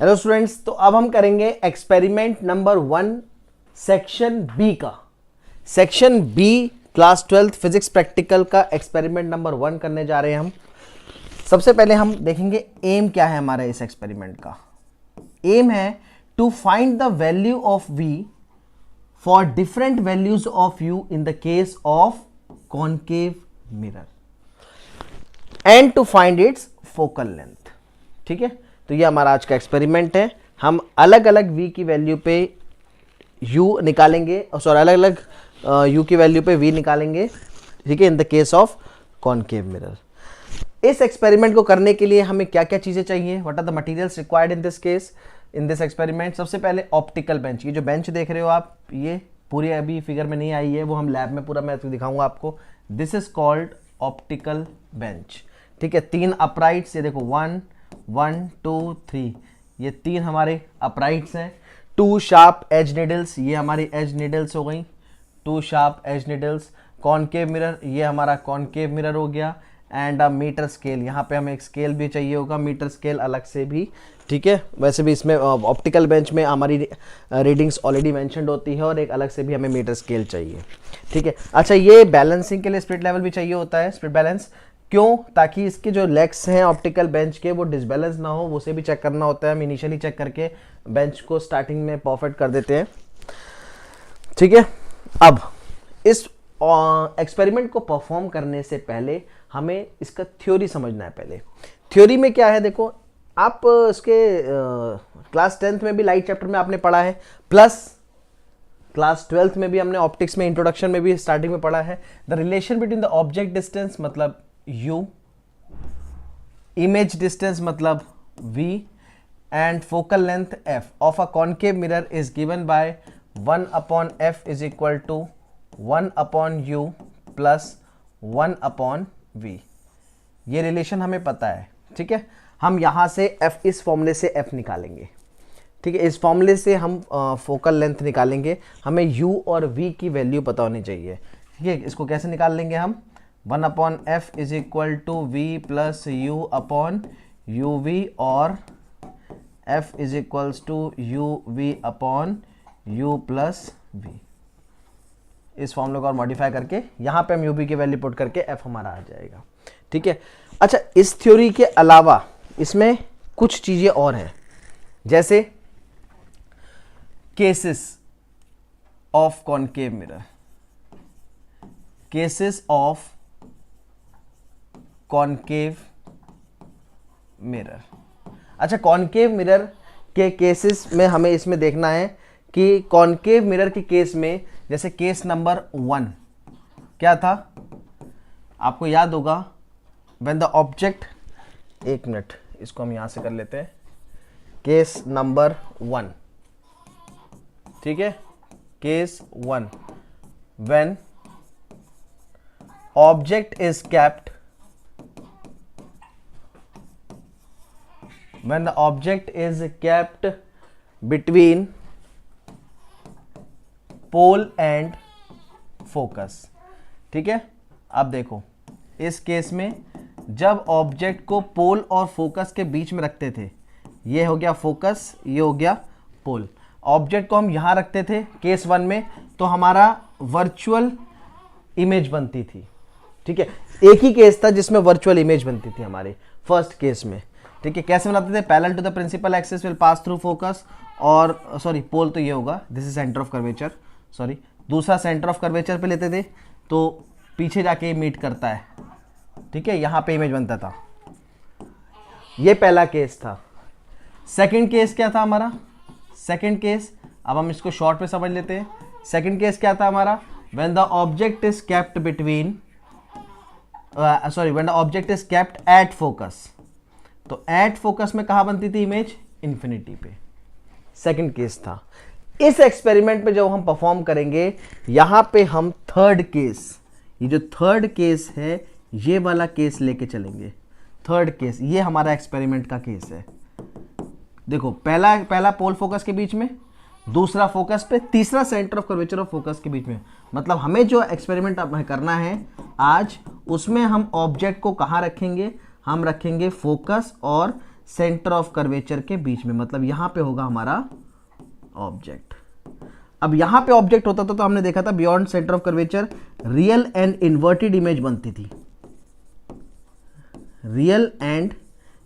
Hello students, तो अब हम करेंगे एक्सपेरिमेंट नंबर 1 सेक्शन बी का। Section B class 12 physics practical का एक्सपेरिमेंट नंबर 1 करने जा रहे हैं हम। सबसे पहले हम देखेंगे एम क्या है हमारा इस एक्सपेरिमेंट का। एम है to find the value of v for different values of u in the case of concave mirror and to find its focal length. ठीक है, तो ये हमारा आज का एक्सपेरिमेंट है। हम अलग अलग v की वैल्यू पे u निकालेंगे, सॉरी अलग अलग u की वैल्यू पे v निकालेंगे। ठीक है, in the case of concave mirror. इस एक्सपेरिमेंट को करने के लिए हमें क्या क्या चीजें चाहिए, what are the materials required in this case, in this experiment. सबसे पहले ऑप्टिकल बेंच। ये जो बेंच देख रहे हो आप, ये पूरी अभी फिगर में नहीं आई है, वो हम लैब में पूरा मैं दिखाऊंगा आपको। This is called optical bench. ठीक है, 3 अपराइट्स, ये देखो 1 1 2 3, ये 3 हमारे अपराइट्स हैं। 2 शार्प एज निडल्स, ये हमारी एज निडल्स हो गई, 2 sharp edge needles. Concave mirror, ये हमारा कॉनकेव मिरर हो गया। एंड अ मीटर स्केल, यहाँ पे हमें एक स्केल भी चाहिए होगा, मीटर स्केल अलग से भी। ठीक है, वैसे भी इसमें ऑप्टिकल बेंच में हमारी रीडिंग्स ऑलरेडी मेंशन्ड होती है और एक अलग से भी हमें मीटर स्केल चाहिए। ठीक है, अच्छा ये बैलेंसिंग के लिए स्प्लिट लेवल भी चाहिए होता है, स्प्लिट बैलेंस। क्यों? ताकि इसके जो लेग्स हैं ऑप्टिकल बेंच के वो डिसबैलेंस ना हो, उसे भी चेक करना होता है। हम इनिशियली चेक करके बेंच को स्टार्टिंग में परफेक्ट कर देते हैं। ठीक है, अब इस एक्सपेरिमेंट को परफॉर्म करने से पहले हमें इसका थ्योरी समझना है। पहले थ्योरी में क्या है, देखो आप इसके क्लास 10th में भी लाइट चैप्टर में आपने पढ़ा है, प्लस क्लास 12th में भी हमने ऑप्टिक्स में इंट्रोडक्शन में भी स्टार्टिंग में पढ़ा है। The relation between the object distance मतलब u, इमेज डिस्टेंस मतलब v and focal length f of a concave mirror is given by 1 upon f is equal to 1 upon u plus 1 upon v। ये relation हमें पता है। ठीक है, हम यहां से f, इस फॉर्मूले से f निकालेंगे। ठीक है, इस फॉर्मूले से हम फोकल लेंथ निकालेंगे। हमें u और v की वैल्यू पता होनी चाहिए। ठीक है, इसको कैसे निकाल लेंगे हम, 1 upon F is equal to V plus U upon U V, और F is equals to U V upon U plus V. इस फॉर्मूले को और मॉडिफाई करके यहाँ पे हम यू वी की वैल्यू पुट करके एफ हमारा आ जाएगा। ठीक है, अच्छा इस थ्योरी के अलावा इसमें कुछ चीज़ें और हैं, जैसे cases of concave mirror, cases of concave mirror. अच्छा, कॉनकेव मिरर के केसेस में हमें इसमें देखना है कि कॉनकेव मिरर के केस में, जैसे केस नंबर 1 क्या था, आपको याद होगा, व्हेन द ऑब्जेक्ट, एक मिनट इसको हम यहां से कर लेते हैं, केस नंबर 1। ठीक है, case 1, when object is kept, when the object is kept between pole and focus। ठीक है, अब देखो इस केस में जब ऑब्जेक्ट को पोल और फोकस के बीच में रखते थे, ये हो गया फोकस, ये हो गया पोल। ऑब्जेक्ट को हम यहां रखते थे केस 1 में, तो हमारा वर्चुअल इमेज बनती थी। ठीक है, एक ही केस था जिसमें वर्चुअल इमेज बनती थी हमारे फर्स्ट केस में। ठीक है, कैसे बनाते थे, parallel to the principal axis will pass through focus, और सॉरी पोल तो ये होगा, this is centre of curvature, sorry दूसरा सेंटर ऑफ कर्वेचर पे लेते थे तो पीछे जाके मीट करता है। ठीक है, यहां पे इमेज बनता था। ये पहला केस था। सेकंड केस क्या था हमारा, सेकंड केस, अब हम इसको शॉर्ट में समझ लेते हैं। सेकंड केस क्या था हमारा, when the object is kept between, when the object is kept at focus, तो एट फोकस में कहां बनती थी इमेज, इंफिनिटी पे। सेकंड केस था। इस एक्सपेरिमेंट में जब हम परफॉर्म करेंगे, यहां पे हम थर्ड केस, ये जो थर्ड केस है ये वाला केस लेके चलेंगे। थर्ड केस, ये हमारा एक्सपेरिमेंट का केस है। देखो पहला पोल फोकस के बीच में, दूसरा फोकस पे, तीसरा centre of curvature of focus के बीच में। मतलब हमें जो एक्सपेरिमेंट करना है आज, उसमें हम ऑब्जेक्ट को कहां रखेंगे, हम रखेंगे फोकस और सेंटर ऑफ कर्वेचर के बीच में, मतलब यहां पे होगा हमारा ऑब्जेक्ट। अब यहां पे ऑब्जेक्ट होता था तो हमने देखा था beyond centre of curvature real and inverted image बनती थी, रियल एंड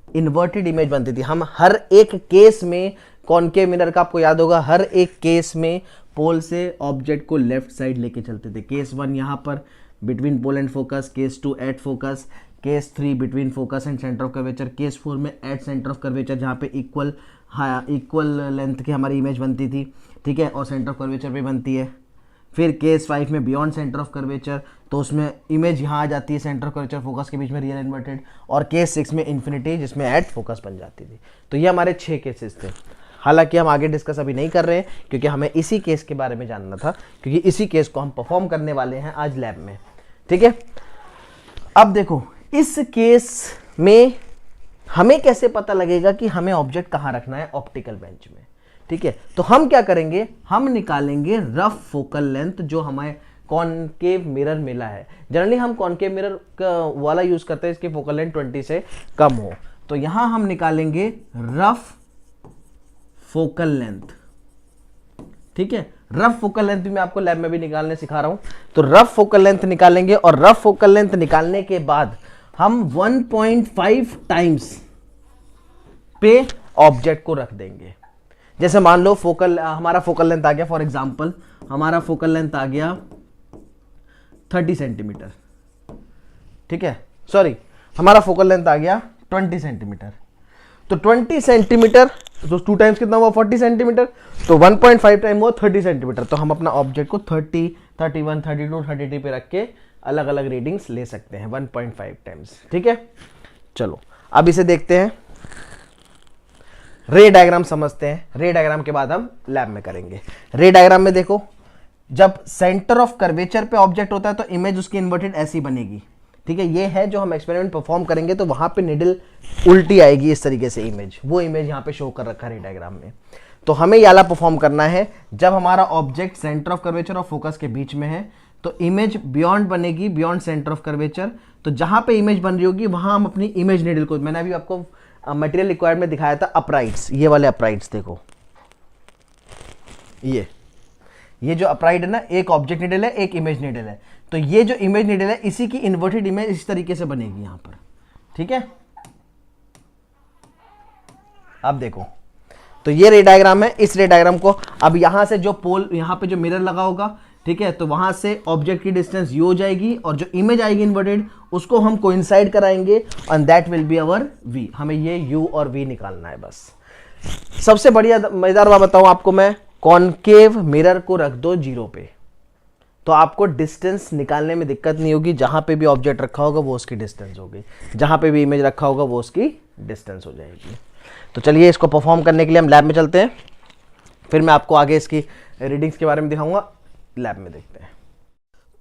इन्वर्टेड इमेज बनती थी। हम हर एक केस में कॉनकेव मिरर का आपको याद होगा, हर एक केस में पोल से ऑब्जेक्ट को लेफ्ट साइड लेके चलते थे। केस 1 यहां पर between pole and focus, case 2 at focus, case 3 between focus and centre of curvature, case 4 में एट सेंटर ऑफ कर्वेचर जहाँ पे इक्वल लेंथ की हमारी इमेज बनती थी, ठीक है, और सेंटर ऑफ कर्वेचर भी बनती है। फिर केस 5 में बियॉन्ड सेंटर ऑफ कर्वेचर, तो उसमें इमेज यहाँ आ जाती है सेंटर ऑफ कर्वेचर फोकस के बीच में रियल इन्वर्टेड, और केस 6 में इन्फिनिटी जिसमें एट फोकस बन जाती थी। तो ये हमारे 6 केसेस थे। हालांकि हम आगे डिस्कस अभी नहीं कर रहे हैं क्योंकि हमें इसी केस के बारे में जानना था, क्योंकि इसी केस को हम परफॉर्म करने वाले हैं आज लैब में, ठीक है। अब देखो इस केस में हमें कैसे पता लगेगा कि हमें ऑब्जेक्ट कहाँ रखना है, ऑप्टिकल बेंच में, ठीक है। तो हम क्या करेंगे, हम निकालेंगे रफ फोकल लेंथ जो हमें कॉनकेव मिरर मिला है। जनरली हम कॉनकेव मिरर वाला यूज करते हैं, इसकी फोकल लेंथ 20 से कम हो। तो यहां हम निकालेंगे रफ फोकल लेंथ, ठीक है। रफ फोकल लेंथ भी मैं आपको लैब में भी निकालने सिखा रहा हूं। तो रफ फोकल लेंथ निकालेंगे और रफ फोकल लेंथ निकालने के बाद हम 1.5 टाइम्स पे ऑब्जेक्ट को रख देंगे। जैसे मान लो हमारा फोकल लेंथ आ गया, फॉर एग्जांपल हमारा फोकल लेंथ आ गया 30 सेंटीमीटर, ठीक है, सॉरी हमारा फोकल लेंथ आ गया 20 सेंटीमीटर। तो 20 सेंटीमीटर तो 2 टाइम्स कितना हुआ, 40 सेंटीमीटर, तो 1.5 टाइम हुआ 30 सेंटीमीटर। तो हम अपना ऑब्जेक्ट को 30, 31, 32, 33 पे रख के अलग अलग रीडिंग्स ले सकते हैं 1.5 टाइम्स, ठीक है। चलो अब इसे देखते हैं, रे डायग्राम समझते हैं। रे डायग्राम के बाद हम लैब में करेंगे। रे डायग्राम में देखो, जब सेंटर ऑफ कर्वेचर पे ऑब्जेक्ट होता है तो इमेज उसकी इन्वर्टेड ऐसी बनेगी, ठीक है। ये है जो हम एक्सपेरिमेंट परफॉर्म करेंगे, तो वहां पे निडल उल्टी आएगी इस तरीके से इमेज, वो इमेज यहाँ पे शो कर रखा है रे डायग्राम में। तो हमें ये वाला परफॉर्म करना है, जब हमारा ऑब्जेक्ट सेंटर ऑफ कर्वेचर और फोकस के बीच में है तो इमेज बियॉन्ड बनेगी, बियॉन्ड सेंटर ऑफ कर्वेचर। तो जहां पे इमेज बन रही होगी वहां हम अपनी इमेज निडल को, मैंने अभी आपको मटेरियल रिक्वायर्ड में दिखाया था अपराइट्स, ये वाले अपराइट्स देखो, ये जो अपराइट है ना, एक ऑब्जेक्ट निडल है, एक इमेज निडल है। तो ये जो इमेज निडल है इसी की इन्वर्टेड इमेज इस तरीके से बनेगी यहां पर, ठीक है। अब देखो, तो ये रे डायग्राम है। इस रे डायग्राम को अब यहां से जो पोल, यहां पे जो मिरर लगा होगा, ठीक है, तो वहां से ऑब्जेक्ट की डिस्टेंस यू हो जाएगी और जो इमेज आएगी इन्वर्टेड उसको हम कोइंसाइड कराएंगे and that will be our v. हमें ये यू और वी निकालना है बस। सबसे बढ़िया मजेदार बात बताऊं आपको मैं, कॉनकेव मिरर को रख दो 0 पे, तो आपको डिस्टेंस निकालने में दिक्कत नहीं होगी। जहां पे भी ऑब्जेक्ट रखा होगा वो उसकी डिस्टेंस होगी, जहां पे भी इमेज रखा होगा वो उसकी डिस्टेंस हो जाएगी। तो चलिए इसको परफॉर्म करने के लिए हम लैब में चलते हैं, फिर मैं आपको आगे इसकी रीडिंग्स के बारे में दिखाऊंगा। लैब में देखते हैं।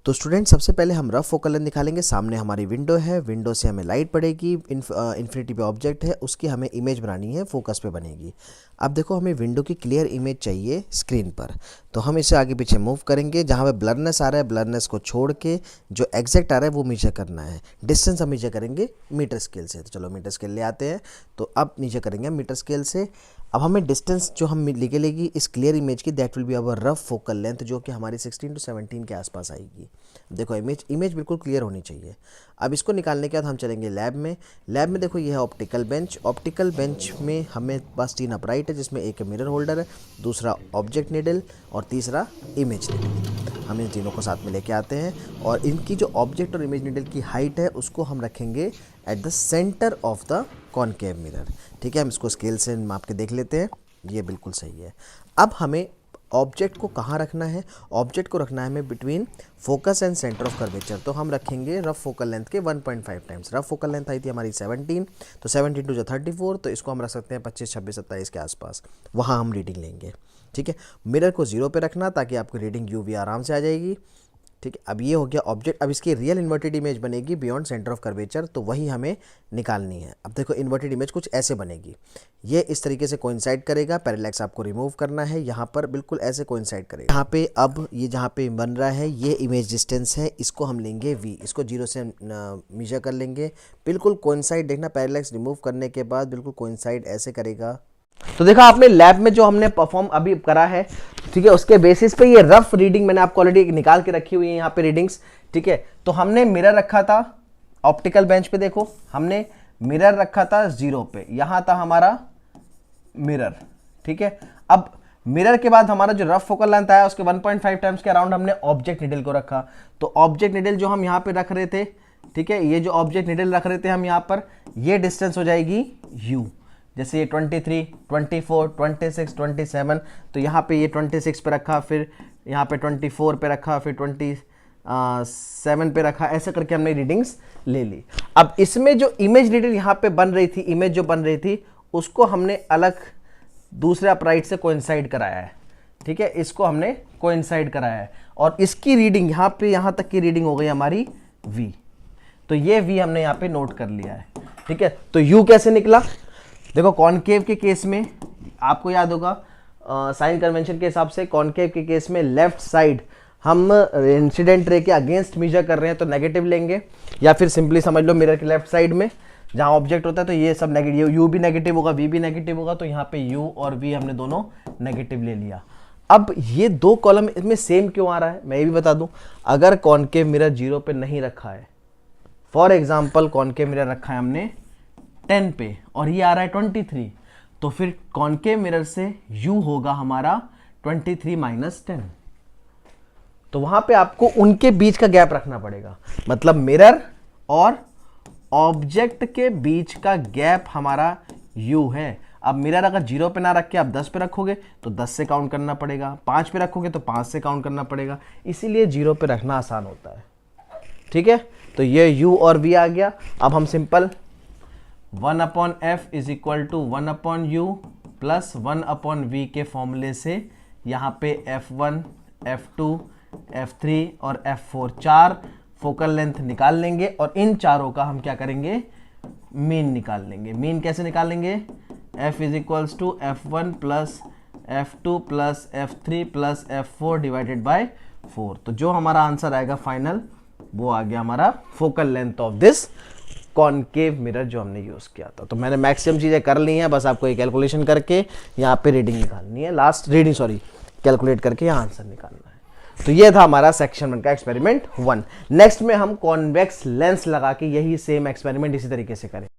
तो स्टूडेंट सबसे पहले हम रफ फोकल लेंथ निकालेंगे। सामने हमारी विंडो है, विंडो से हमें लाइट पड़ेगी, इन्फिनिटी पे ऑब्जेक्ट है, उसकी हमें इमेज बनानी है, फोकस पे बनेगी। अब देखो हमें विंडो की क्लियर इमेज चाहिए स्क्रीन पर, तो हम इसे आगे पीछे मूव करेंगे। जहाँ पे ब्लरनेस आ रहा है, ब्लरनेस को छोड़ के जो एग्जैक्ट आ रहा है वो मीजर करना है। डिस्टेंस हम मीजर करेंगे मीटर स्केल से, तो चलो मीटर स्केल ले आते हैं। तो अब मीजर करेंगे मीटर स्केल से। अब हमें डिस्टेंस जो हम निकलेगी इस क्लियर इमेज की, that will be our rough focal length, जो कि हमारी 16 to 17 के आसपास आएगी। देखो इमेज बिल्कुल क्लियर होनी चाहिए। अब इसको निकालने के बाद हम चलेंगे लैब में। लैब में देखो ये है ऑप्टिकल बेंच। ऑप्टिकल बेंच में हमें पास 3 अपराइट है, जिसमें एक मिरर होल्डर है, दूसरा ऑब्जेक्ट निडल और तीसरा इमेज निडल। हम इन तीनों को साथ में लेके आते हैं और इनकी जो ऑब्जेक्ट और इमेज निडल की हाइट है उसको हम रखेंगे at the centre of the concave mirror. ठीक है, हम इसको स्केल से माप के देख लेते हैं, ये बिल्कुल सही है। अब हमें ऑब्जेक्ट को कहाँ रखना है? ऑब्जेक्ट को रखना है हमें between focus and centre of curvature. तो हम रखेंगे रफ फोकल लेंथ के 1.5 टाइम्स। रफ फोकल लेंथ आई थी हमारी 17, तो 17 टू 34, तो इसको हम रख सकते हैं 25, 26, 27 के आसपास। वहाँ हम रीडिंग लेंगे। ठीक है, मिरर को 0 पे रखना ताकि आपकी रीडिंग यूवी आराम से आ जाएगी। ठीक है, अब ये हो गया ऑब्जेक्ट। अब इसकी रियल इन्वर्टेड इमेज बनेगी बियॉन्ड सेंटर ऑफ कर्वेचर, तो वही हमें निकालनी है। अब देखो इन्वर्टेड इमेज कुछ ऐसे बनेगी, ये इस तरीके से कोइंसाइड करेगा, पैरेलैक्स आपको रिमूव करना है, यहाँ पर बिल्कुल ऐसे कोइंसाइड करेगा। यहाँ पे अब ये जहाँ पे बन रहा है ये इमेज डिस्टेंस है, इसको हम लेंगे v, इसको 0 से मेजर कर लेंगे, बिल्कुल कोइंसाइड। देखना पैरेलैक्स रिमूव करने के बाद बिल्कुल कोइंसाइड ऐसे करेगा। तो देखा आपने लैब में जो हमने परफॉर्म अभी करा है, ठीक है, उसके बेसिस पे ये रफ रीडिंग मैंने आपको ऑलरेडी निकाल के रखी हुई है यहाँ पे रीडिंग्स, ठीक है। तो हमने मिरर रखा था ऑप्टिकल बेंच पे, देखो हमने मिरर रखा था 0 पे, यहाँ था हमारा मिरर, ठीक है। अब मिरर के बाद हमारा जो रफ फोकल लेंथ आया उसके 1.5 टाइम्स के अराउंड हमने ऑब्जेक्ट निडल को रखा। तो ऑब्जेक्ट निडल जो हम यहाँ पे रख रहे थे, ठीक है, ये जो ऑब्जेक्ट निडल रख रहे थे हम यहाँ पर, ये डिस्टेंस हो जाएगी u। जैसे ये 23, 24, 26, 27, तो यहाँ पे ये 26 पे रखा, फिर यहाँ पे 24 पे रखा, फिर 27 पे रखा, ऐसा करके हमने रीडिंग्स ले ली। अब इसमें जो इमेज रीडर यहाँ पे बन रही थी, इमेज जो बन रही थी उसको हमने अलग दूसरे अपराइट से कोइंसाइड कराया है, ठीक है, इसको हमने कोइंसाइड कराया है और इसकी रीडिंग यहाँ पे यहाँ तक की रीडिंग हो गई हमारी v। तो ये v हमने यहाँ पे नोट कर लिया है, ठीक है। तो u कैसे निकला, देखो कॉनकेव के केस में आपको याद होगा साइन कन्वेंशन के हिसाब से, कॉनकेव के केस में लेफ्ट साइड हम इंसिडेंट रे के अगेंस्ट मेजर कर रहे हैं तो नेगेटिव लेंगे, या फिर सिंपली समझ लो मिरर के लेफ्ट साइड में जहाँ ऑब्जेक्ट होता है तो ये सब नेगेटिव, u भी नेगेटिव होगा, v भी नेगेटिव होगा, तो यहाँ पे u और v हमने दोनों नेगेटिव ले लिया। अब ये दो कॉलम इसमें सेम क्यों आ रहा है मैं ये भी बता दूं। अगर कॉनकेव मिरर 0 पे नहीं रखा है, फॉर एग्जाम्पल कॉनकेव मिरर रखा है हमने 10 पे और ये आ रहा है 23, तो फिर कॉनकेव मिरर से u होगा हमारा 23 माइनस 10। तो वहां पे आपको उनके बीच का गैप रखना पड़ेगा, मतलब मिरर और ऑब्जेक्ट के बीच का गैप हमारा u है। अब मिरर अगर 0 पे ना रख के आप 10 पे रखोगे तो 10 से काउंट करना पड़ेगा, 5 पे रखोगे तो 5 से काउंट करना पड़ेगा, इसीलिए 0 पे रखना आसान होता है, ठीक है। तो ये u और v आ गया। अब हम simple 1/f is equal to 1/u plus 1/v के फॉर्मूले से यहाँ पे f1, f2, f3 और f4 चार फोकल लेंथ निकाल लेंगे और इन चारों का हम क्या करेंगे, मीन निकाल लेंगे। मीन कैसे निकालेंगे, f is equals to f1 plus f2 plus f3 plus f4 divided by 4। तो जो हमारा आंसर आएगा फाइनल वो आ गया हमारा focal length of this concave mirror जो हमने यूज किया था। तो मैंने मैक्सिमम चीजें कर ली हैं, बस आपको ये कैलकुलेशन करके यहाँ पे रीडिंग निकालनी है, लास्ट रीडिंग सॉरी कैलकुलेट करके यहाँ आंसर निकालना है। तो ये था हमारा सेक्शन 1 का एक्सपेरिमेंट 1। नेक्स्ट में हम कॉन्वेक्स लेंस लगा के यही सेम एक्सपेरिमेंट इसी तरीके से करें।